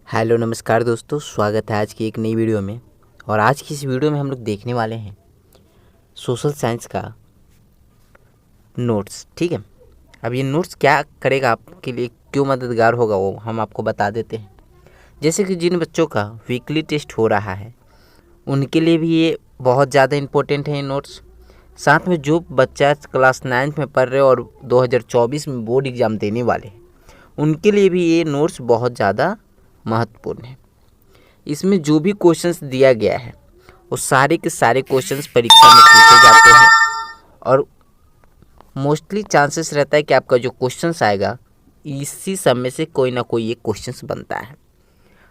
Hello नमस्कार दोस्तों, स्वागत है आज की एक नई वीडियो में। और आज की इस वीडियो में हम लोग देखने वाले हैं सोशल साइंस का नोट्स। ठीक है, अब ये नोट्स क्या करेगा, आपके लिए क्यों मददगार होगा वो हम आपको बता देते हैं। जैसे कि जिन बच्चों का वीकली टेस्ट हो रहा है उनके लिए भी ये बहुत ज़्यादा इम्पोर्टेंट है ये नोट्स। साथ में जो बच्चा क्लास 9 में पढ़ रहे और 2024 में बोर्ड एग्ज़ाम देने वाले हैं उनके लिए भी ये नोट्स बहुत ज़्यादा महत्वपूर्ण है। इसमें जो भी क्वेश्चंस दिया गया है वो सारे के सारे क्वेश्चंस परीक्षा में पूछे जाते हैं और मोस्टली चांसेस रहता है कि आपका जो क्वेश्चंस आएगा इसी सब में से कोई ना कोई एक क्वेश्चंस बनता है।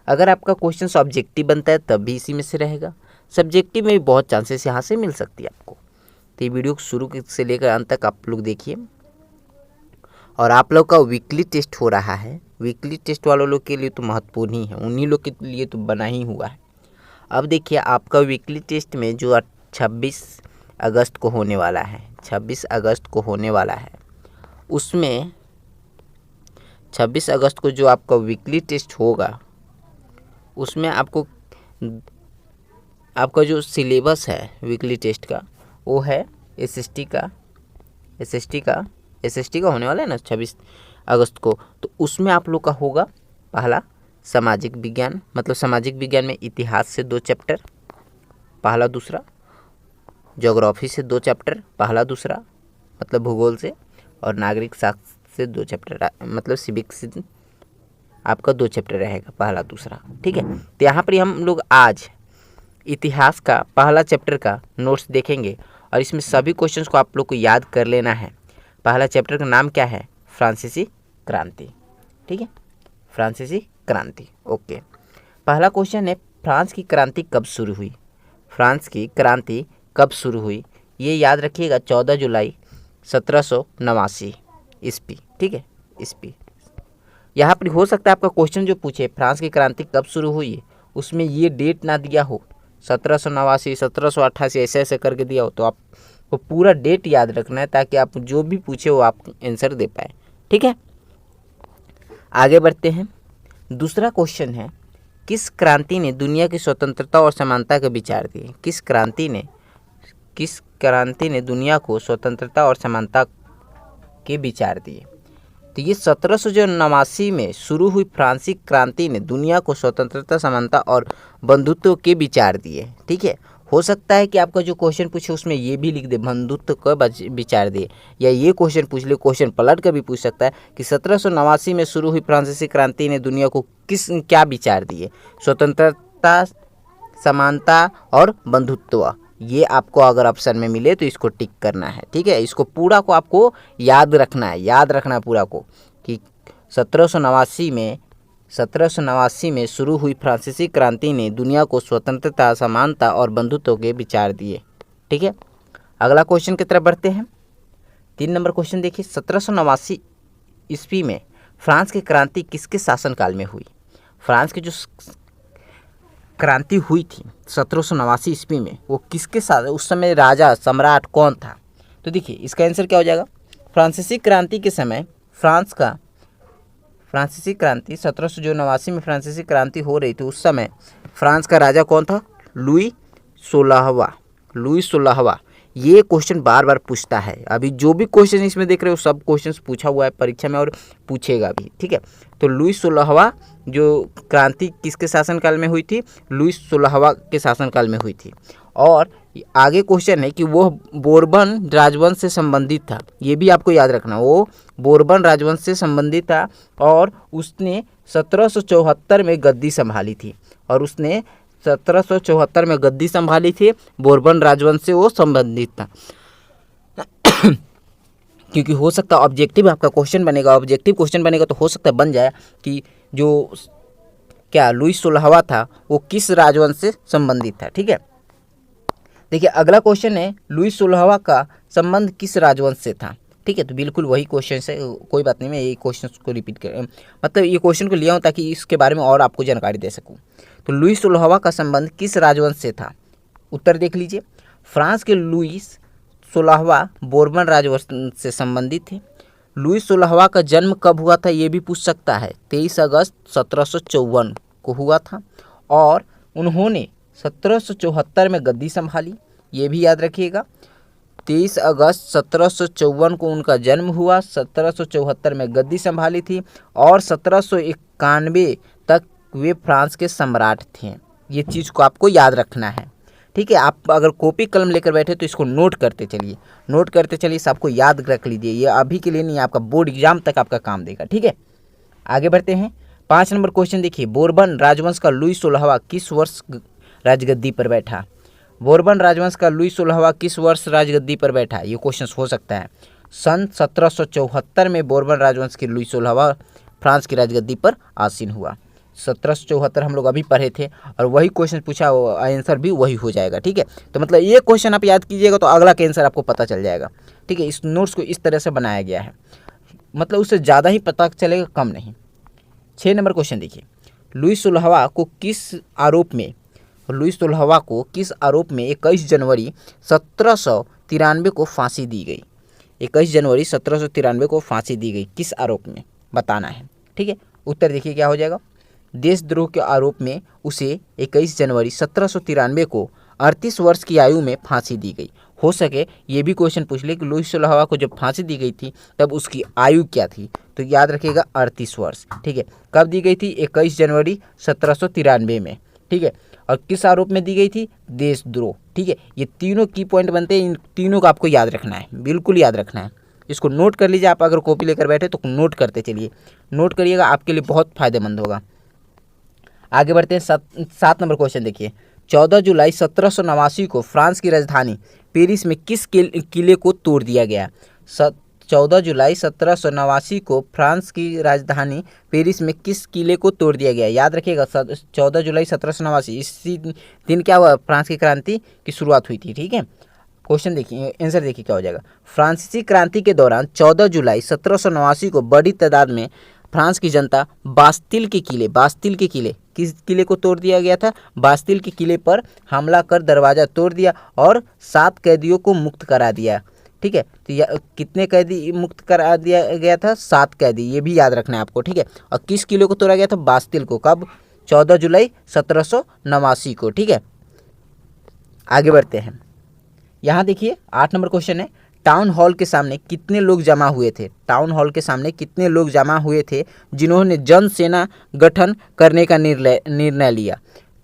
अगर आपका क्वेश्चंस ऑब्जेक्टिव बनता है तब भी इसी में से रहेगा, सब्जेक्टिव में भी बहुत चांसेस यहाँ से मिल सकती है आपको। तो ये वीडियो शुरू से लेकर अंत तक आप लोग देखिए। और आप लोग का वीकली टेस्ट हो रहा है, वीकली टेस्ट वालों लोग के लिए तो महत्वपूर्ण ही है, उन्हीं लोग के लिए तो बना ही हुआ है। अब देखिए आपका वीकली टेस्ट में जो 26 अगस्त को होने वाला है, 26 अगस्त को होने वाला है, उसमें 26 अगस्त को जो आपका वीकली टेस्ट होगा उसमें आपका जो सिलेबस है वीकली टेस्ट का वो है एसएसटी का होने वाला है ना 26 अगस्त को। तो उसमें आप लोग का होगा पहला सामाजिक विज्ञान, मतलब सामाजिक विज्ञान में इतिहास से 2 चैप्टर पहला दूसरा, ज्योग्राफी से 2 चैप्टर पहला दूसरा मतलब भूगोल से, और नागरिक शास्त्र से 2 चैप्टर मतलब सिविक से आपका 2 चैप्टर रहेगा पहला दूसरा। ठीक है, तो यहाँ पर हम लोग आज इतिहास का पहला चैप्टर का नोट्स देखेंगे और इसमें सभी क्वेश्चंस को आप लोग को याद कर लेना है। पहला चैप्टर का नाम क्या है? फ्रांसीसी क्रांति। ठीक है, फ्रांसीसी क्रांति। ओके, पहला क्वेश्चन है फ्रांस की क्रांति कब शुरू हुई? फ्रांस की क्रांति कब शुरू हुई ये याद रखिएगा, 14 जुलाई 1789 ईस्वी। ठीक है, ईस्वी। यहाँ पर हो सकता है आपका क्वेश्चन जो पूछे फ्रांस की क्रांति कब शुरू हुई है उसमें ये डेट ना दिया हो, 1789 1788 ऐसे ऐसे करके दिया हो, तो आप वो पूरा डेट याद रखना है ताकि आप जो भी पूछे वो आप आंसर दे पाए। ठीक है, आगे बढ़ते हैं। दूसरा क्वेश्चन है किस क्रांति ने दुनिया की स्वतंत्रता और समानता के विचार दिए? किस क्रांति ने दुनिया को स्वतंत्रता और समानता के विचार दिए? तो ये 1789 में शुरू हुई फ्रांसीसी क्रांति ने दुनिया को स्वतंत्रता, समानता और बंधुत्व के विचार दिए। ठीक है, हो सकता है कि आपका जो क्वेश्चन पूछे उसमें ये भी लिख दे बंधुत्व का विचार दिए, या ये क्वेश्चन पूछ ले, क्वेश्चन पलट कर भी पूछ सकता है कि 1789 में शुरू हुई फ्रांसीसी क्रांति ने दुनिया को क्या विचार दिए? स्वतंत्रता, समानता और बंधुत्व। ये आपको अगर ऑप्शन में मिले तो इसको टिक करना है। ठीक है, इसको पूरा को आपको याद रखना है पूरा को कि 1789 में शुरू हुई फ्रांसीसी क्रांति ने दुनिया को स्वतंत्रता, समानता और बंधुत्व के विचार दिए। ठीक है, अगला क्वेश्चन की तरफ बढ़ते हैं। 3 नंबर क्वेश्चन देखिए, 1789 ईस्वी में फ्रांस की क्रांति किसके शासनकाल में हुई? फ्रांस की जो क्रांति हुई थी 1789 ईस्वी में वो किसके साथ, उस समय राजा सम्राट कौन था? तो देखिए इसका आंसर क्या हो जाएगा, फ्रांसीसी क्रांति के समय फ्रांसीसी क्रांति 1789 में फ्रांसीसी क्रांति हो रही थी, उस समय फ्रांस का राजा कौन था? लुई 16वां। ये क्वेश्चन बार बार पूछता है। अभी जो भी क्वेश्चन इसमें देख रहे हो सब क्वेश्चन पूछा हुआ है परीक्षा में और पूछेगा भी। ठीक है, तो लुई 16वां जो क्रांति किसके शासनकाल में हुई थी? लुई 16वां के शासनकाल में हुई थी। और आगे क्वेश्चन है कि वो बोरबन राजवंश से संबंधित था, ये भी आपको याद रखना, वो बोरबन राजवंश से संबंधित था और उसने 1774 में गद्दी संभाली थी, बोरबन राजवंश से वो संबंधित था। क्योंकि हो सकता है ऑब्जेक्टिव आपका क्वेश्चन बनेगा, तो हो सकता है बन जाए कि जो क्या लुई 16वां था वो किस राजवंश से संबंधित था। ठीक है, देखिए अगला क्वेश्चन है लुई 16वां का संबंध किस राजवंश से था? ठीक है, तो बिल्कुल वही क्वेश्चन है, कोई बात नहीं, मैं ये क्वेश्चन को रिपीट कर मतलब ये क्वेश्चन को लिया हूँ ताकि इसके बारे में और आपको जानकारी दे सकूँ। तो लुई 16वां का संबंध किस राजवंश से था? उत्तर देख लीजिए, फ्रांस के लुई 16वां बोरबन राजवंश से संबंधित थे। लुई 16वां का जन्म कब हुआ था ये भी पूछ सकता है, 23 अगस्त 1754 को हुआ था और उन्होंने 1774 में गद्दी संभाली, ये भी याद रखिएगा। 23 अगस्त 1754 को उनका जन्म हुआ, 1774 में गद्दी संभाली थी और 1791 तक वे फ्रांस के सम्राट थे। ये चीज़ को आपको याद रखना है, ठीक है। आप अगर कॉपी कलम लेकर बैठे तो इसको नोट करते चलिए, सबको याद रख लीजिए। ये अभी के लिए नहीं, आपका बोर्ड एग्जाम तक आपका काम देगा, ठीक है। आगे बढ़ते हैं। 5 नंबर क्वेश्चन देखिए, बोरबन राजवंश का लुई 16वां किस वर्ष राजगद्दी पर बैठा? बोरबन राजवंश का लुई 16वां किस वर्ष राजगद्दी पर बैठा? ये क्वेश्चन हो सकता है। सन 1774 में बोरबन राजवंश के लुई 16वां फ्रांस की राजगद्दी पर आसीन हुआ। 1774 हम लोग अभी पढ़े थे और वही क्वेश्चन पूछा, आंसर भी वही हो जाएगा, ठीक है। तो मतलब ये क्वेश्चन आप याद कीजिएगा तो अगला का आंसर आपको पता चल जाएगा, ठीक है। इस नोट्स को इस तरह से बनाया गया है, मतलब उससे ज़्यादा ही पता चलेगा, कम नहीं। 6 नंबर क्वेश्चन देखिए, लुई 16वां को किस आरोप में 21 जनवरी 1793 को फांसी दी गई? 21 जनवरी 1793 को फांसी दी गई, किस आरोप में बताना है, ठीक है। उत्तर देखिए क्या हो जाएगा। देशद्रोह के आरोप में उसे 21 जनवरी 1793 को 38 वर्ष की आयु में फांसी दी गई। हो सके ये भी क्वेश्चन पूछ ले कि लुई 16वां को जब फांसी दी गई थी तब उसकी आयु क्या थी, तो याद रखिएगा 38 वर्ष, ठीक है। कब दी गई थी? 21 जनवरी 1793 में, ठीक है। और किस आरोप में दी गई थी? देशद्रोह, ठीक है। ये तीनों की पॉइंट बनते हैं, इन तीनों को आपको याद रखना है, बिल्कुल याद रखना है। इसको नोट कर लीजिए, आप अगर कॉपी लेकर बैठे तो नोट करते चलिए, नोट करिएगा, आपके लिए बहुत फायदेमंद होगा। आगे बढ़ते हैं। 7 नंबर क्वेश्चन देखिए, 14 जुलाई 1789 को फ्रांस की राजधानी पेरिस में किस किले को तोड़ दिया गया? 14 जुलाई 1789 को फ्रांस की राजधानी पेरिस में किस किले को तोड़ दिया गया? याद रखिएगा 14 जुलाई 1789, इसी दिन क्या हुआ? फ्रांस की क्रांति की शुरुआत हुई थी, ठीक है। क्वेश्चन देखिए, आंसर देखिए क्या हो जाएगा। फ्रांसीसी क्रांति के दौरान 14 जुलाई 1789 को बड़ी तादाद में फ्रांस की जनता बास्तिल के किले किस किले को तोड़ दिया गया था? बास्तिल के किले पर हमला कर दरवाज़ा तोड़ दिया और 7 कैदियों को मुक्त करा दिया, ठीक है। तो कितने कैदी मुक्त करा दिया गया था? 7 कैदी, ये भी याद रखना है आपको, ठीक है। और किस किले को तोड़ा गया था? बास्तिल को। कब? 14 जुलाई 1789 को, ठीक है। आगे बढ़ते हैं। यहाँ देखिए 8 नंबर क्वेश्चन है, टाउन हॉल के सामने कितने लोग जमा हुए थे? टाउन हॉल के सामने कितने लोग जमा हुए थे जिन्होंने जन सेना गठन करने का निर्णय लिया?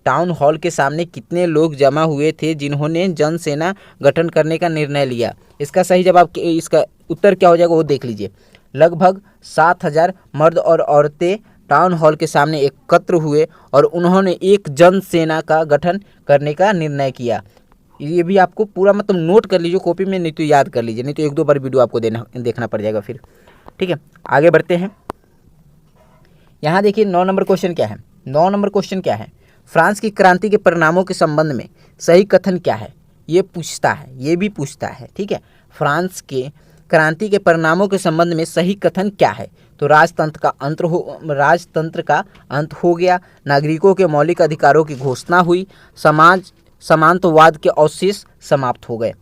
टाउन हॉल के सामने कितने लोग जमा हुए थे जिन्होंने जन सेना गठन करने का निर्णय लिया? इसका सही जवाब, इसका उत्तर क्या हो जाएगा वो देख लीजिए। लगभग 7000 मर्द और औरतें टाउन हॉल के सामने एकत्र हुए और उन्होंने एक जन सेना का गठन करने का निर्णय किया। ये भी आपको पूरा मतलब नोट कर लीजिए कॉपी में, नहीं तो याद कर लीजिए, नहीं तो 1-2 बार वीडियो आपको देखना पड़ जाएगा फिर, ठीक है। आगे बढ़ते हैं। यहाँ देखिए 9 नंबर क्वेश्चन क्या है? 9 नंबर क्वेश्चन क्या है? फ्रांस की क्रांति के परिणामों के संबंध में सही कथन क्या है? ये भी पूछता है, ठीक है। फ्रांस के क्रांति के परिणामों के संबंध में सही कथन क्या है? तो राजतंत्र का अंत हो गया, नागरिकों के मौलिक अधिकारों की घोषणा हुई, सामंतवाद के अवशेष समाप्त हो गए।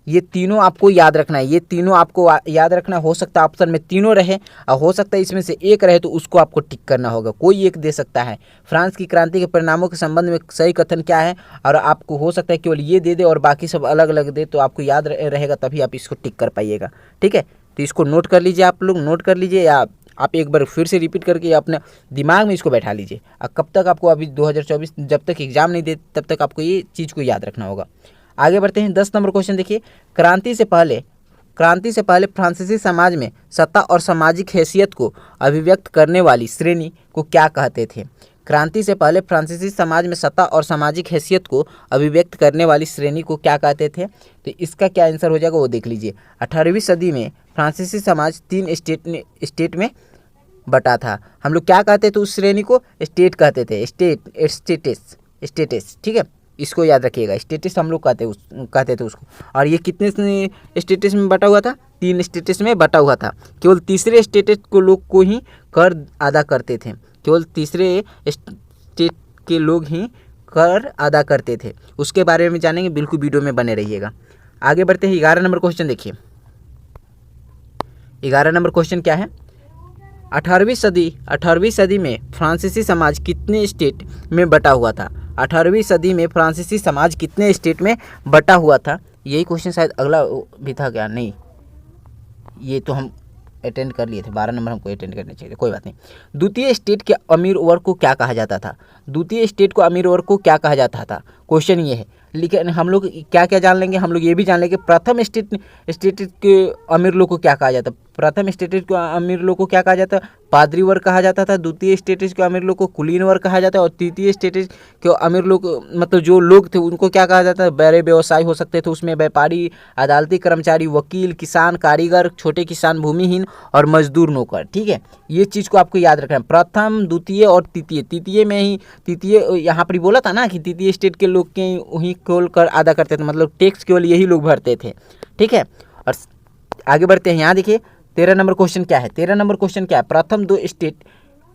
ये तीनों आपको याद रखना है, ये तीनों आपको याद रखना। हो सकता है ऑप्शन में तीनों रहे और हो सकता है इसमें से एक रहे, तो उसको आपको टिक करना होगा, कोई एक दे सकता है। फ्रांस की क्रांति के परिणामों के संबंध में सही कथन क्या है, और आपको हो सकता है केवल ये दे दे और बाकी सब अलग अलग दे, तो आपको याद रहेगा, तभी आप इसको टिक कर पाइएगा, ठीक है। तो इसको नोट कर लीजिए, आप लोग नोट कर लीजिए, या आप एक बार फिर से रिपीट करके अपने दिमाग में इसको बैठा लीजिए। और कब तक आपको, अभी 2024 जब तक एग्जाम नहीं दे तब तक आपको ये चीज़ को याद रखना होगा। आगे बढ़ते हैं। 10 नंबर क्वेश्चन देखिए, क्रांति से पहले फ्रांसीसी समाज में सत्ता और सामाजिक हैसियत को अभिव्यक्त करने वाली श्रेणी को क्या कहते थे? क्रांति से पहले फ्रांसीसी समाज में सत्ता और सामाजिक हैसियत को अभिव्यक्त करने वाली श्रेणी को क्या कहते थे? तो इसका क्या आंसर हो जाएगा वो देख लीजिए। 18वीं सदी में फ्रांसीसी समाज 3 स्टेट में बटा था। हम लोग क्या कहते थे उस श्रेणी को? स्टेट कहते थे, स्टेटस, ठीक है। इसको याद रखिएगा, स्टेटस हम लोग कहते थे उसको। और ये कितने स्टेटस में बटा हुआ था? 3 स्टेटस में बटा हुआ था। केवल तीसरे स्टेटस को लोग को ही कर अदा करते थे, केवल तीसरे स्टेट के लोग ही कर अदा करते थे। उसके बारे में जानेंगे, बिल्कुल वीडियो में बने रहिएगा। आगे बढ़ते हैं। 11 नंबर क्वेश्चन देखिए। 11 नंबर क्वेश्चन क्या है? 18वीं सदी में फ्रांसीसी समाज कितने स्टेट में बटा हुआ था? 18वीं सदी में फ्रांसीसी समाज कितने स्टेट में बटा हुआ था? यही क्वेश्चन शायद अगला भी था क्या? नहीं, ये तो हम अटेंड कर लिए थे, 12 नंबर हमको अटेंड करने चाहिए, कोई बात नहीं। द्वितीय स्टेट के अमीर वर्ग को क्या कहा जाता था? द्वितीय स्टेट को अमीर वर्ग को क्या कहा जाता था? क्वेश्चन ये है। लेकिन हम लोग क्या क्या जान लेंगे? हम लोग ये भी जान लेंगे प्रथम स्टेट के अमीर लोग को क्या कहा जाता? प्रथम स्टेट के अमीर लोग को क्या कहा जाता? पादरी वर्ग कहा जाता था। द्वितीय स्टेटस के अमीर लोग को कुलीन वर्ग कहा जाता है। और तृतीय स्टेटस के अमीर लोग मतलब जो लोग थे उनको क्या कहा जाता है? बड़े व्यवसायी हो सकते थे, उसमें व्यापारी, अदालती कर्मचारी, वकील, किसान, कारीगर, छोटे किसान, भूमिहीन और मजदूर, नौकर। ठीक है, ये चीज़ को आपको याद रखना है। प्रथम, द्वितीय और तृतीय में ही, तृतीय यहाँ पर बोला था ना कि तृतीय स्टेट के लोग के वहीं केवल कर अदा करते थे, मतलब टैक्स केवल यही लोग भरते थे। ठीक है, और आगे बढ़ते हैं। यहाँ देखिए 13 नंबर क्वेश्चन क्या है? 13 नंबर क्वेश्चन क्या है? प्रथम दो स्टेट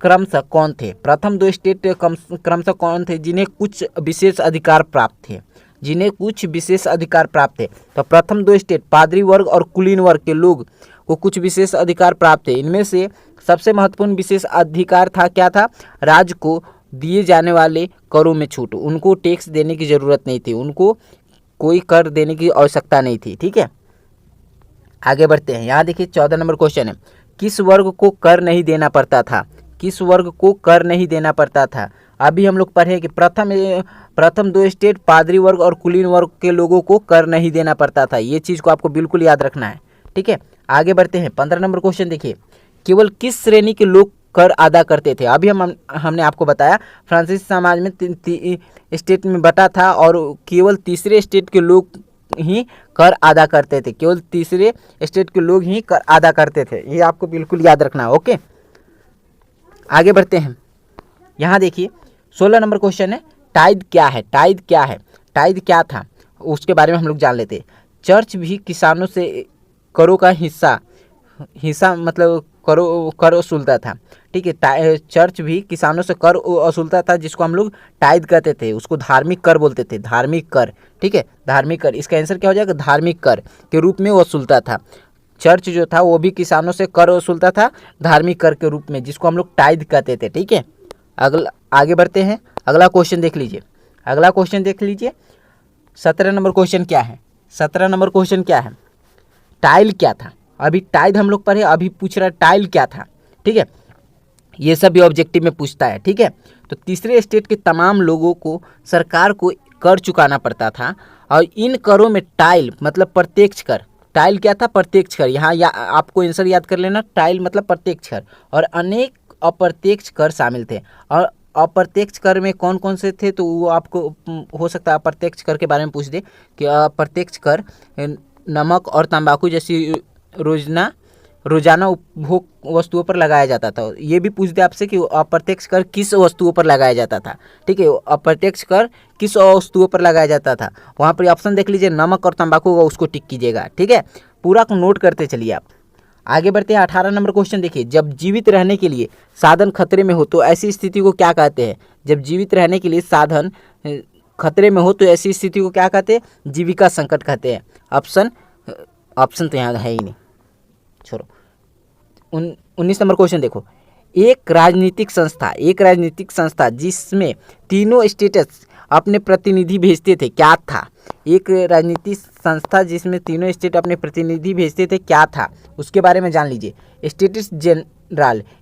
क्रमशः कौन थे? प्रथम दो स्टेट क्रमशः कौन थे जिन्हें कुछ विशेष अधिकार प्राप्त थे? जिन्हें कुछ विशेष अधिकार प्राप्त थे। तो प्रथम दो स्टेट पादरी वर्ग और कुलीन वर्ग के लोग को कुछ विशेष अधिकार प्राप्त थे। इनमें से सबसे महत्वपूर्ण विशेष अधिकार था क्या था? राज्य को दिए जाने वाले करों में छूट। उनको टैक्स देने की ज़रूरत नहीं थी, उनको कोई कर देने की आवश्यकता नहीं थी। ठीक है, आगे बढ़ते हैं। यहाँ देखिए 14 नंबर क्वेश्चन है, किस वर्ग को कर नहीं देना पड़ता था? किस वर्ग को कर नहीं देना पड़ता था? अभी हम लोग पढ़े कि प्रथम दो स्टेट पादरी वर्ग और कुलीन वर्ग के लोगों को कर नहीं देना पड़ता था। ये चीज़ को आपको बिल्कुल याद रखना है। ठीक है, आगे बढ़ते हैं। 15 नंबर क्वेश्चन देखिए, केवल किस श्रेणी के लोग कर अदा करते थे? अभी हमने आपको बताया फ्रांसीसी समाज में स्टेट में बटा था और केवल तीसरे स्टेट के लोग ही कर अदा करते थे। केवल तीसरे स्टेट के लोग ही कर अदा करते थे, ये आपको बिल्कुल याद रखना है। ओके, आगे बढ़ते हैं। यहाँ देखिए 16 नंबर क्वेश्चन है, टाइद क्या है? टाइद क्या है? टाइद क्या था उसके बारे में हम लोग जान लेते हैं। चर्च भी किसानों से करों का हिस्सा मतलब कर वसूलता था। ठीक है, चर्च भी किसानों से कर वसूलता था, जिसको हम लोग टाइद कहते थे। उसको धार्मिक कर बोलते थे, धार्मिक कर। ठीक है, धार्मिक कर, इसका आंसर क्या हो जाएगा? धार्मिक कर के रूप में वसूलता था। चर्च जो था वो भी किसानों से कर वसूलता था धार्मिक कर के रूप में, जिसको हम लोग टाइद कहते थे। ठीक है, आगे बढ़ते हैं। अगला क्वेश्चन देख लीजिए। अगला क्वेश्चन देख लीजिए 17 नंबर क्वेश्चन क्या है? 17 नंबर क्वेश्चन क्या है? टाइल क्या था? अभी टाइद हम लोग पढ़े, अभी पूछ रहा है टाइल क्या था। ठीक है, ये सब भी ऑब्जेक्टिव में पूछता है। ठीक है, तो तीसरे स्टेट के तमाम लोगों को सरकार को कर चुकाना पड़ता था और इन करों में टाइल मतलब प्रत्यक्ष कर। टाइल क्या था? प्रत्यक्ष कर। यहाँ आपको आंसर याद कर लेना, टाइल मतलब प्रत्यक्ष कर। और अनेक अप्रत्यक्ष कर शामिल थे। और अप्रत्यक्ष कर में कौन कौन से थे? तो वो आपको हो सकता है अप्रत्यक्ष कर के बारे में पूछ दे कि अप्रत्यक्ष कर नमक और तंबाकू जैसी रोजाना उपभोग वस्तुओं पर लगाया जाता था। ये भी पूछ दे आपसे कि अप्रत्यक्ष कर किस वस्तुओं पर लगाया जाता था। ठीक है, अप्रत्यक्ष कर किस वस्तुओं पर लगाया जाता था? वहाँ पर ऑप्शन देख लीजिए, नमक और तंबाकू का, उसको टिक कीजिएगा। ठीक है, पूरा को नोट करते चलिए आप। आगे बढ़ते हैं। 18 नंबर क्वेश्चन देखिए, जब जीवित रहने के लिए साधन खतरे में हो तो ऐसी स्थिति को क्या कहते हैं? जब जीवित रहने के लिए साधन खतरे में हो तो ऐसी स्थिति को क्या कहते हैं? जीविका संकट कहते हैं। ऑप्शन तो यहाँ है ही नहीं, छोड़ो। 19 नंबर क्वेश्चन देखो, एक राजनीतिक संस्था जिसमें तीनों स्टेट्स अपने प्रतिनिधि भेजते थे, क्या था? एक राजनीतिक संस्था जिसमें तीनों स्टेट अपने प्रतिनिधि भेजते थे, क्या था? उसके बारे में जान लीजिए।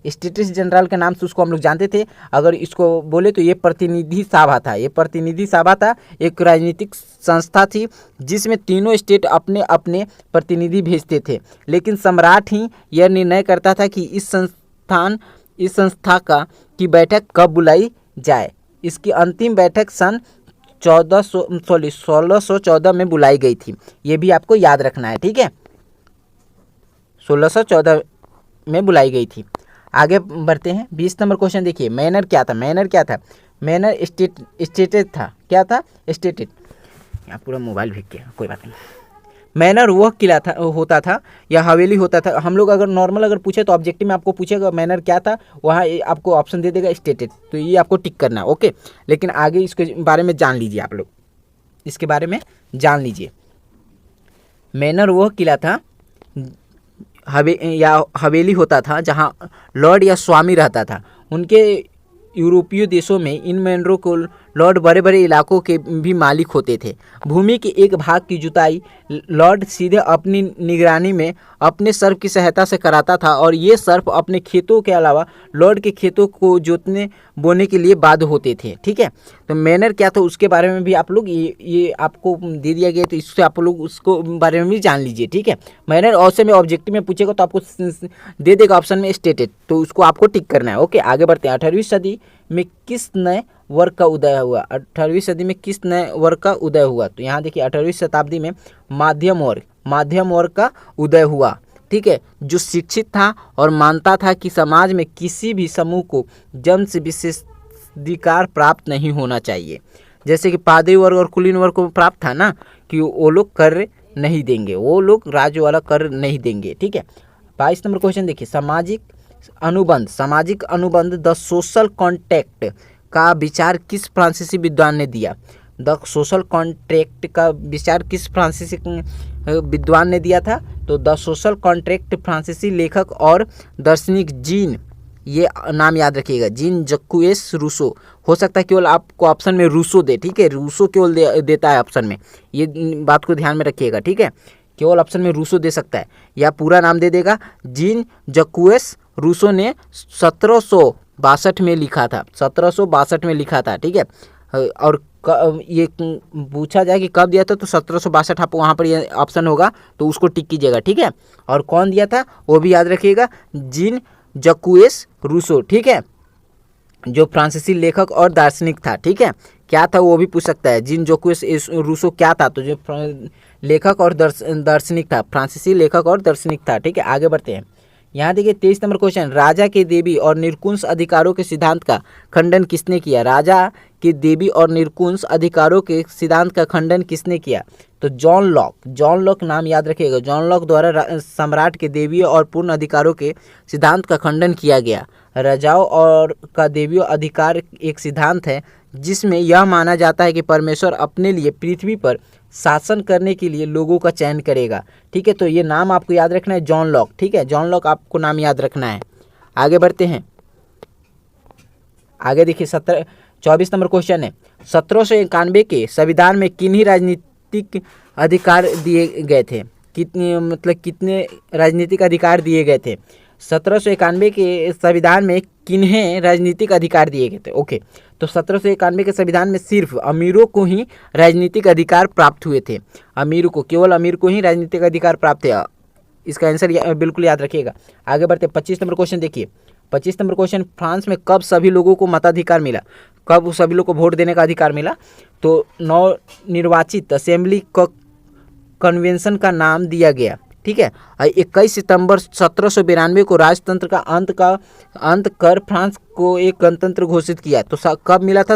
स्टेट्स जनरल के नाम से उसको हम लोग जानते थे। अगर इसको बोले तो ये प्रतिनिधि सभा था। ये प्रतिनिधि सभा था, एक राजनीतिक संस्था थी जिसमें तीनों स्टेट अपने अपने प्रतिनिधि भेजते थे। लेकिन सम्राट ही यह निर्णय करता था कि इस संस्था की बैठक कब बुलाई जाए। इसकी अंतिम बैठक सन 1614 में बुलाई गई थी। ये भी आपको याद रखना है। ठीक है, 1614 में बुलाई गई थी। आगे बढ़ते हैं। 20 नंबर क्वेश्चन देखिए, मैनर क्या था? मैनर स्टेटेड था। क्या था? स्टेटेड। यहाँ पूरा मोबाइल भीग गया, कोई बात नहीं। मैनर वह किला था, होता था या हवेली होता था। हम लोग अगर नॉर्मल अगर पूछे तो ऑब्जेक्टिव में आपको पूछेगा मैनर क्या था, वहाँ आपको ऑप्शन दे देगा स्टेटेड, तो ये आपको टिक करना है। ओके, लेकिन आगे इसके बारे में जान लीजिए, आप लोग इसके बारे में जान लीजिए। मैनर वह किला था हवेली होता था जहाँ लॉर्ड या स्वामी रहता था। उनके यूरोपीय देशों में इन मेंढरों को लॉर्ड बड़े बड़े इलाकों के भी मालिक होते थे। भूमि के एक भाग की जुताई लॉर्ड सीधे अपनी निगरानी में अपने सर्प की सहायता से कराता था और ये सर्प अपने खेतों के अलावा लॉर्ड के खेतों को जोतने बोने के लिए बाध्य होते थे। ठीक है, तो मैनर क्या था उसके बारे में भी आप लोग ये आपको दे दिया गया, तो इससे आप लोग उसको बारे में भी जान लीजिए। ठीक है, मैनर ऑप्शन में ऑब्जेक्टिव में पूछेगा तो आपको दे देगा ऑप्शन में स्टेटेड, तो उसको आपको टिक करना है। ओके, आगे बढ़ते हैं। 18वीं सदी में किस नए वर्ग का उदय हुआ? 18वीं सदी में किस नए वर्ग का उदय हुआ? तो यहाँ देखिए 18वीं शताब्दी में मध्यम वर्ग का उदय हुआ। ठीक है, जो शिक्षित था और मानता था कि समाज में किसी भी समूह को जन्म से विशेषाधिकार प्राप्त नहीं होना चाहिए। जैसे कि पादरी वर्ग और कुलीन वर्ग को प्राप्त था ना कि वो लोग कर नहीं देंगे, वो लोग राज्य वाला कर नहीं देंगे। ठीक है, 22 नंबर क्वेश्चन देखिए। सामाजिक अनुबंध द सोशल कॉन्ट्रैक्ट का विचार किस फ्रांसीसी विद्वान ने दिया? द सोशल कॉन्ट्रैक्ट का विचार किस फ्रांसीसी विद्वान ने दिया था? तो द सोशल कॉन्ट्रैक्ट फ्रांसीसी लेखक और दार्शनिक जीन, ये नाम याद रखिएगा, जीन जक्यूएस रूसो। हो सकता है केवल आपको ऑप्शन में रूसो दे। ठीक है, रूसो केवल देता है ऑप्शन में, ये बात को ध्यान में रखिएगा। ठीक है, केवल ऑप्शन में रूसो दे सकता है या पूरा नाम दे देगा। जीन जक्यूएस रूसो ने 1762 में लिखा था, 1762 में लिखा था। ठीक है, और ये पूछा जाए कि कब दिया था, तो 1762 आप वहाँ पर ये ऑप्शन होगा तो उसको टिक कीजिएगा। ठीक है, और कौन दिया था वो भी याद रखिएगा, जीन जक्यूएस रूसो। ठीक है, जो फ्रांसीसी लेखक और दार्शनिक था। ठीक है, क्या था वो भी पूछ सकता है, जीन जक्यूएस रूसो क्या था? तो जो लेखक और दार्शनिक था, फ्रांसीसी लेखक और दार्शनिक था। ठीक है, आगे बढ़ते हैं। यहाँ देखिए 23 नंबर क्वेश्चन। राजा के देवी और निरकुंश अधिकारों के सिद्धांत का खंडन किसने किया? राजा के देवी और निरकुंश अधिकारों के सिद्धांत का खंडन किसने किया? तो जॉन लॉक नाम याद रखिएगा। जॉन लॉक द्वारा सम्राट के देवी और पूर्ण अधिकारों के सिद्धांत का खंडन किया गया। राजाओं और का देवी अधिकार एक सिद्धांत है जिसमें यह माना जाता है कि परमेश्वर अपने लिए पृथ्वी पर शासन करने के लिए लोगों का चयन करेगा। ठीक है, तो ये नाम आपको याद रखना है, जॉन लॉक। ठीक है, जॉन लॉक आपको नाम याद रखना है। आगे बढ़ते हैं। आगे देखिए 24 नंबर क्वेश्चन है। 1791 के संविधान में किन्हीं राजनीतिक अधिकार दिए गए थे? कितने राजनीतिक अधिकार दिए गए थे? 1791 के संविधान में किन्हें राजनीतिक अधिकार दिए गए थे? ओके, तो 1791 के संविधान में सिर्फ अमीरों को ही राजनीतिक अधिकार प्राप्त हुए थे। केवल अमीर को ही राजनीतिक अधिकार प्राप्त है। इसका आंसर बिल्कुल याद रखिएगा। आगे बढ़ते 25 नंबर क्वेश्चन देखिए। 25 नंबर क्वेश्चन, फ्रांस में कब सभी लोगों को मताधिकार मिला? कब सभी लोगों को वोट देने का अधिकार मिला? तो नवनिर्वाचित असेंबली कन्वेंशन का नाम दिया गया। ठीक है, 21 सितंबर 1792 को राजतंत्र का अंत कर फ्रांस को एक गणतंत्र घोषित किया। तो कब मिला था?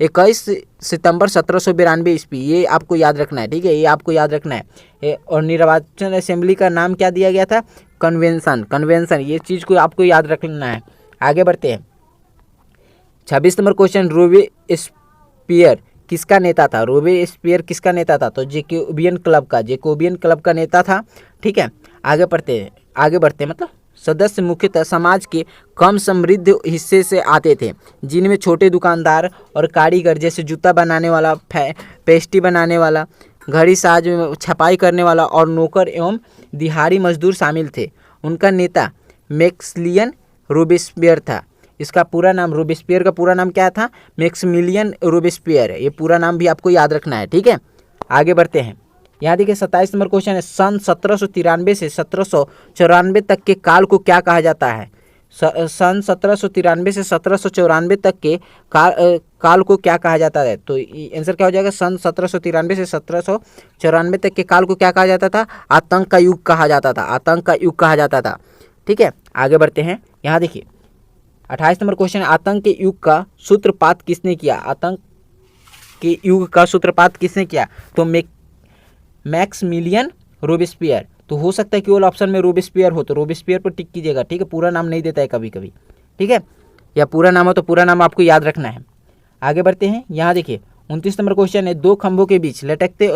21 सितंबर 1792 ईस्वी। ये आपको याद रखना है। ठीक है, ये आपको याद रखना है। और निर्वाचन असेंबली का नाम क्या दिया गया था? कन्वेंशन। ये चीज़ को आपको याद रखना है। आगे बढ़ते हैं। 26 नंबर क्वेश्चन, रोबेस्पियर किसका नेता था? रोबेस्पियर किसका नेता था? तो जैकोबियन क्लब का नेता था। ठीक है, आगे बढ़ते हैं। मतलब सदस्य मुख्यतः समाज के कम समृद्ध हिस्से से आते थे, जिनमें छोटे दुकानदार और कारीगर जैसे जूता बनाने वाला, पेस्ट्री बनाने वाला, घड़ी साज छपाई करने वाला और नौकर एवं दिहाड़ी मजदूर शामिल थे। उनका नेता मैक्सिमिलियन रोबेस्पियर था। इसका पूरा नाम, रोबेस्पियर का पूरा नाम क्या था? Maximilien Robespierre. ये पूरा नाम भी आपको याद रखना है। ठीक है, आगे बढ़ते हैं। यहाँ देखिए 27 नंबर क्वेश्चन है। सन 1793 से 1794 तक के काल को क्या कहा जाता है? सन 1793 से 1794 तक के काल को क्या कहा जाता है? तो आंसर क्या हो जाएगा? सन 1793 से 1794 तक के काल को क्या कहा जाता था? आतंक का युग कहा जाता था। ठीक है, आगे बढ़ते हैं। यहाँ देखिए 28 नंबर क्वेश्चन, आतंक के युग का सूत्रपात किसने किया? तो मैक्सिमिलियन रोबेस्पियर। तो हो सकता है केवल ऑप्शन में रोबेस्पियर हो, तो रोबेस्पियर पर टिक कीजिएगा। ठीक है, पूरा नाम नहीं देता है कभी कभी। ठीक है, या पूरा नाम हो तो पूरा नाम आपको याद रखना है। आगे बढ़ते हैं। यहाँ देखिए 29 नंबर क्वेश्चन है। दो खंभों के बीच लटकते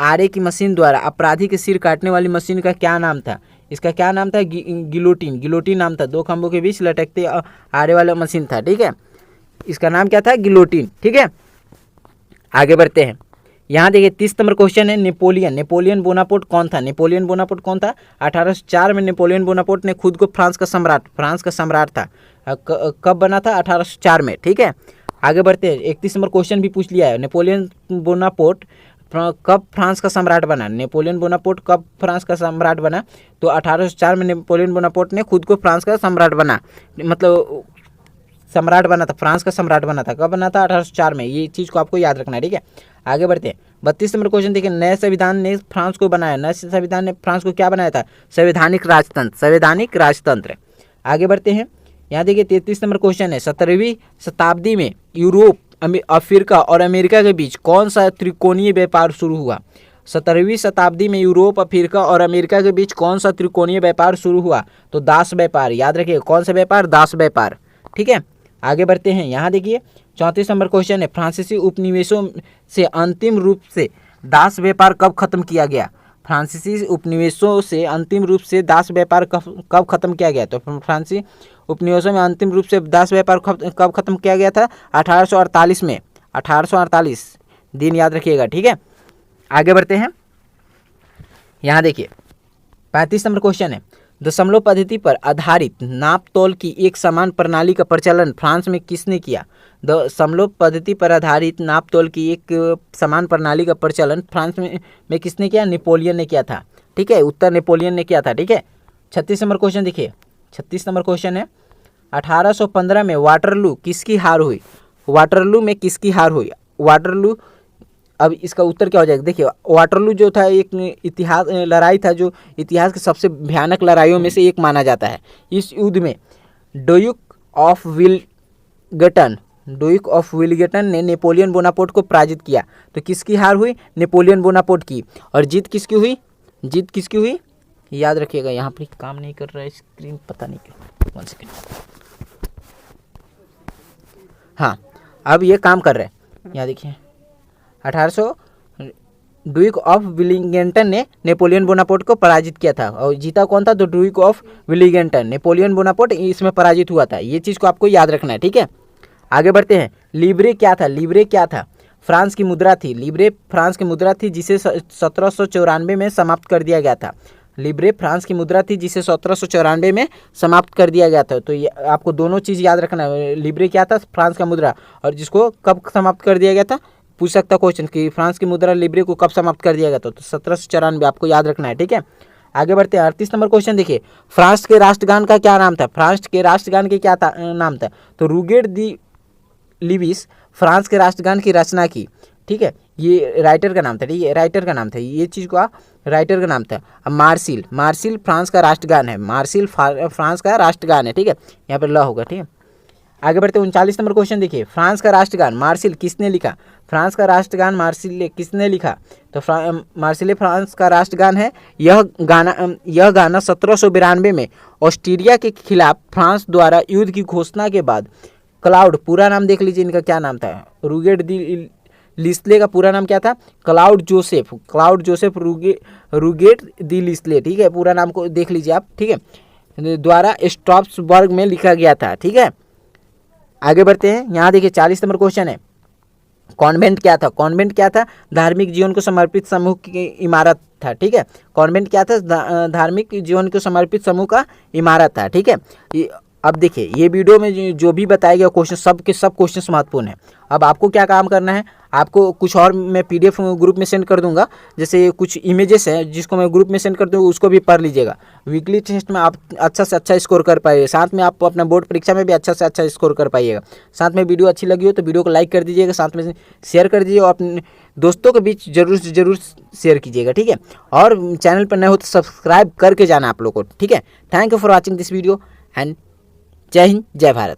आरे की मशीन द्वारा अपराधी के सिर काटने वाली मशीन का क्या नाम था? इसका क्या नाम था, गिलोटिन, गिलोटिन नाम था। 2 खंभों के बीच लटकते आरे वाला मशीन था, ठीक है, इसका नाम क्या था, गिलोटिन, ठीक है। आगे बढ़ते हैं, यहाँ देखिए 30 नंबर क्वेश्चन है, नेपोलियन, नेपोलियन बोनापार्ट कौन था, नेपोलियन बोनापार्ट कौन था। 1804 में नेपोलियन बोनापार्ट ने खुद को फ्रांस का सम्राट था। कब बना था, 1804 में, ठीक है। आगे बढ़ते हैं, 31 नंबर क्वेश्चन भी पूछ लिया है, नेपोलियन बोनापार्ट कब फ्रांस का सम्राट बना, नेपोलियन बोनापार्ट कब फ्रांस का सम्राट बना, तो 1804 में नेपोलियन बोनापार्ट ने खुद को फ्रांस का सम्राट बना, मतलब सम्राट बना था, फ्रांस का सम्राट बना था। कब बना था, 1804 में, ये चीज़ को आपको याद रखना है, ठीक है। आगे बढ़ते हैं, 32 नंबर क्वेश्चन देखिए, नए संविधान ने फ्रांस को बनाया, नए संविधान ने फ्रांस को क्या बनाया था, संवैधानिक राजतंत्र, संवैधानिक राजतंत्र। आगे बढ़ते हैं, यहाँ देखिए 33 नंबर क्वेश्चन है, 17वीं शताब्दी में यूरोप, अफ्रीका और अमेरिका के बीच कौन सा त्रिकोणीय व्यापार शुरू हुआ। 17वीं शताब्दी में यूरोप, अफ्रीका और अमेरिका के बीच कौन सा त्रिकोणीय व्यापार शुरू हुआ, तो दास व्यापार, याद रखिए कौन सा व्यापार, दास व्यापार, ठीक है। आगे बढ़ते हैं, यहाँ देखिए 34 नंबर क्वेश्चन है, फ्रांसीसी उपनिवेशों से अंतिम रूप से दास व्यापार कब खत्म किया गया, फ्रांसीसी उपनिवेशों से अंतिम रूप से दास व्यापार कब खत्म किया गया, तो फ्रांसीसी उपनिवेशों में अंतिम रूप से दास व्यापार कब खत्म किया गया था, 1848 में, 1848 दिन याद रखिएगा, ठीक है। आगे बढ़ते हैं, यहाँ देखिए 35 नंबर क्वेश्चन है, दशमलव पद्धति पर आधारित नाप तोल की एक समान प्रणाली का प्रचलन फ्रांस में किसने किया, दशमलव पद्धति पर आधारित नाप तोल की एक समान प्रणाली का प्रचलन फ्रांस में किसने किया, नेपोलियन ने किया था, ठीक है, उत्तर नेपोलियन ने किया था, ठीक है। 36 नंबर क्वेश्चन देखिए, 36 नंबर क्वेश्चन है, 1815 में वाटरलू किसकी हार हुई, वाटरलू में किसकी हार हुई, वाटरलू, अब इसका उत्तर क्या हो जाएगा, देखिए वाटरलू जो था एक इतिहास लड़ाई था, जो इतिहास की सबसे भयानक लड़ाइयों में से एक माना जाता है। इस युद्ध में ड्यूक ऑफ विलिंगटन ने नेपोलियन बोनापार्ट को पराजित किया, तो किसकी हार हुई, नेपोलियन बोनापार्ट की, और जीत किसकी हुई, जीत किसकी हुई, याद रखिएगा। यहाँ पर काम नहीं कर रहा है स्क्रीन, पता नहीं क्यों, 1 सेकेंड, हाँ अब ये काम कर रहा है, यहाँ देखिए 1800 ड्यूक ऑफ विलिंगटन ने नेपोलियन बोनापार्ट को पराजित किया था, और जीता कौन था, तो Duke of Willingdon, Napoleon Bonaparte इसमें पराजित हुआ था, ये चीज़ को आपको याद रखना है, ठीक है। आगे बढ़ते हैं, लिब्रे क्या था, लिब्रे क्या था, फ्रांस की मुद्रा थी, लिब्रे फ्रांस की मुद्रा थी जिसे 1794 में समाप्त कर दिया गया था, लिब्रे फ्रांस की मुद्रा थी जिसे 1794 में समाप्त कर दिया गया था। तो ये आपको दोनों चीज़ याद रखना है, लिब्रे क्या था, फ्रांस का मुद्रा, और जिसको कब समाप्त कर दिया गया था, पूछ सकता क्वेश्चन कि फ्रांस की मुद्रा लिब्रे को कब समाप्त कर दिया गया था, तो 1794 आपको याद रखना है, ठीक है। आगे बढ़ते हैं, 38 नंबर क्वेश्चन देखिए, फ्रांस के राष्ट्रगान का क्या नाम था, फ्रांस के राष्ट्रगान के क्या नाम था, तो रूगेट दी लिविस फ्रांस के राष्ट्रगान की रचना की, ठीक है, ये राइटर का नाम था, ठीक है, राइटर का नाम था, ये चीज़ को राइटर का नाम था। अब मार्सिल, मार्सिल फ्रांस का राष्ट्रगान है, मार्सिल फ्रांस का राष्ट्रगान है, ठीक है, यहाँ पर ल होगा, ठीक है। आगे बढ़ते 39 नंबर क्वेश्चन देखिए, फ्रांस का राष्ट्रगान मार्सिल किसने लिखा, फ्रांस का राष्ट्रगान मार्सिल किसने लिखा, तो मार्सिल फ्रांस का राष्ट्रगान है। यह गाना 1792 में ऑस्ट्रिया के खिलाफ फ्रांस द्वारा युद्ध की घोषणा के बाद क्लाउड, पूरा नाम देख लीजिए इनका क्या नाम था, रूगेट दी लिस्ले का पूरा नाम क्या था, क्लाउड जोसेफ रूगेट दी लिस्ले, ठीक है, पूरा नाम को देख लीजिए आप, ठीक है, द्वारा स्ट्रासबर्ग में लिखा गया था, ठीक है। आगे बढ़ते हैं, यहाँ देखिए 40 नंबर क्वेश्चन है, कॉन्वेंट क्या था, कॉन्वेंट क्या था, धार्मिक जीवन को समर्पित समूह की इमारत था, ठीक है, कॉन्वेंट क्या था, धार्मिक जीवन को समर्पित समूह का इमारत था, ठीक है। अब देखिए ये वीडियो में जो भी बताया गया क्वेश्चन, सब के सब क्वेश्चन महत्वपूर्ण है। अब आपको क्या काम करना है, आपको कुछ और मैं PDF ग्रुप में सेंड कर दूंगा, जैसे कुछ इमेजेस हैं जिसको मैं ग्रुप में सेंड कर दूँगा, उसको भी पढ़ लीजिएगा। वीकली टेस्ट में आप अच्छा से अच्छा स्कोर कर पाइएगा, साथ में आप अपना बोर्ड परीक्षा में भी अच्छा से अच्छा स्कोर कर पाइएगा। साथ में वीडियो अच्छी लगी हो तो वीडियो को लाइक कर दीजिएगा, साथ में शेयर कर दीजिए और अपने दोस्तों के बीच जरूर शेयर कीजिएगा, ठीक है। और चैनल पर नए हो तो सब्सक्राइब करके जाना आप लोग को, ठीक है। Thank you for watching this video and जय हिंद, जय भारत।